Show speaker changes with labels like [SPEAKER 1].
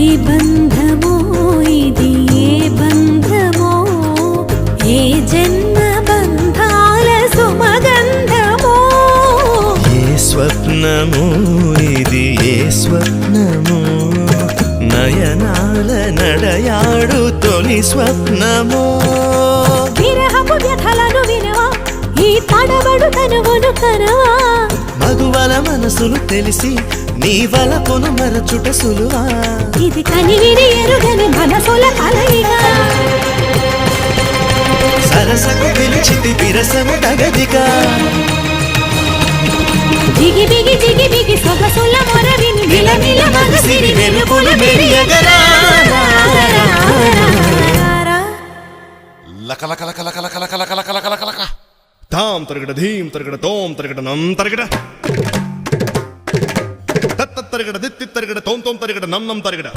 [SPEAKER 1] ఈ బంధమో ఇది ఏ బంధమో ఏ జన్మ బంధాల సుమగంధమో
[SPEAKER 2] ఏ స్వప్నమో ఇది ఏ స్వప్నమో నయనాల నడయాడు తొలి స్వప్నమో
[SPEAKER 1] విరహపు వ్యథలను వినవా ఈ తడబడు తనువును కనవా
[SPEAKER 2] మగువల మనసులు తెలిసి నీ వలపును మరచుట సులువా
[SPEAKER 1] ఇది కనివిని ఎరుగని మనసుల కలయిక
[SPEAKER 2] సరసకు పిలిచితి విరసము తగదిగా
[SPEAKER 1] జిగి బిగి జిగి బిగి సొగసుల మొరవిని మిలమిల మగసిరి వెలుపులు మెరియగరా
[SPEAKER 2] లక లక లక లక లక లక లక లక లక లక
[SPEAKER 3] తాం తరగడ ధీం తరగడ తోం తరగడ నం తరగడ తత్త తరగడ దిత్తి తరగడ తోం తోం తరగడ నం నం తరగడ